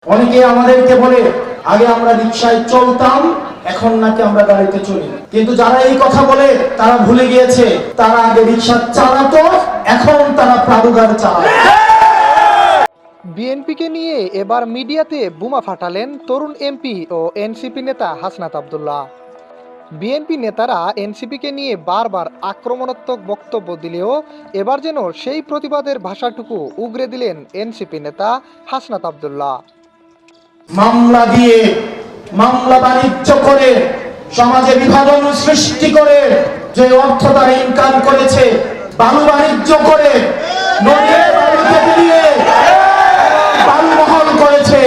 অনেকে আমাদেরকে বলে আগে আমরা রিকশায় চলতাম, এখন নাকি আমরা গাড়িতে চলি। কিন্তু যারা এই কথা বলে তারা ভুলে গিয়েছে তারা আগে রিকশা চালাতো, এখন তারা প্রাদুগার চালায়। বিএনপিকে নিয়ে এবার মিডিয়াতে বোমা ফাটালেন তরুণ এমপি ও এনসিপি নেতা হাসনাত আব্দুল্লাহ। বিএনপি নেতারা এনসিপিকে নিয়ে বারবার আক্রমণাত্মক বক্তব্য দিলেও এবার যেন সেই প্রতিবাদের ভাষাটুকু উগরে দিলেন এনসিপি নেতা হাসনাত আব্দুল্লাহ। মামলা দিয়ে, মামলা বাণিজ্য করে, সমাজে বিভাজন সৃষ্টি করে যে অর্থ তারা ইনকাম করেছে, বালু বাণিজ্য করে, নদীর বালুকে দিয়ে বালুমহল করেছে।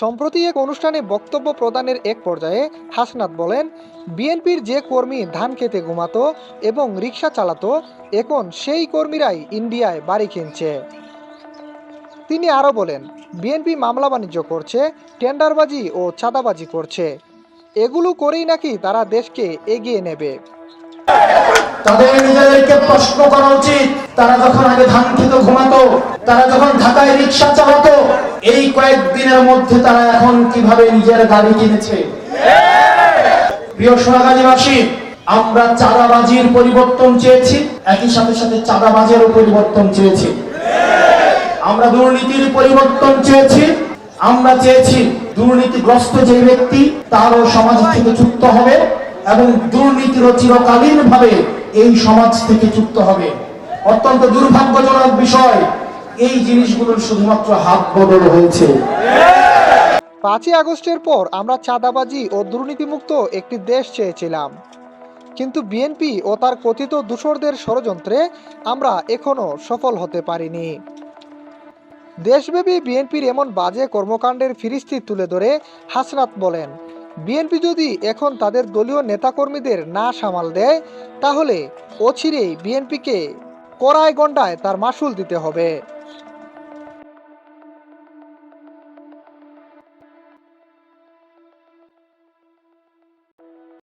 সম্প্রতি এক অনুষ্ঠানে বক্তব্য প্রদানের এক পর্যায়ে হাসনাত বলেন, বিএনপির যে কর্মী ধান খেতে ঘুমাতো এবং রিকশা চালাতো, এখন সেই কর্মীরাই ইন্ডিয়ায় বাড়ি কিনছে। তিনি আরও বলেন, বিএনপি মামলা বাণিজ্য করছে, টেন্ডারবাজি ও চাঁদাবাজি করছে, এগুলো করেই নাকি তারা দেশকে এগিয়ে নেবে। তাদের নিজেদেরকে প্রশ্ন করা উচিত, তারা যখন আগে ধান খেতে ঘুমাতো, তারা যখন ঢাকায় রিকশা চালাতো, এই কয়েকদিনের মধ্যে তারা এখন কিভাবে নিজের গাড়ি কিনেছে। প্রিয় সোনাগাজীবাসী, আমরা চাঁদাবাজির পরিবর্তন চেয়েছি, একই সাথে সাথে চাঁদাবাজেরও পরিবর্তন চেয়েছি। আমরা দুর্নীতির পরিবর্তন চেয়েছি, আমরা চেয়েছি দুর্নীতিগ্রস্ত যে ব্যক্তি তারও সমাজ থেকে যুক্ত হবে এবং দুর্নীতিরও চিরকালীন ভাবে এই সমাজ থেকে যুক্ত হবে। অত্যন্ত দুর্ভাগ্যজনক বিষয়, এই জিনিসগুলোর শুধুমাত্র হাত বদল হয়েছে। 5ই আগস্টের পর আমরা চাঁদাবাজি ও দুর্নীতিমুক্ত একটি দেশ চেয়েছিলাম, কিন্তু বিএনপি ও তার কথিত দূষরদের ষড়যন্ত্রে আমরা এখনো সফল হতে পারিনি। দেশব্যাপী বিএনপির এমন বাজে কর্মকাণ্ডের ফিরিস্তি তুলে ধরে হাসনাত বলেন, বিএনপি যদি এখন তাদের দলীয় নেতাকর্মীদের না সামাল দেয়, তাহলে অচিরেই বিএনপিকে কড়ায় গণ্ডায় তার মাসুল দিতে হবে।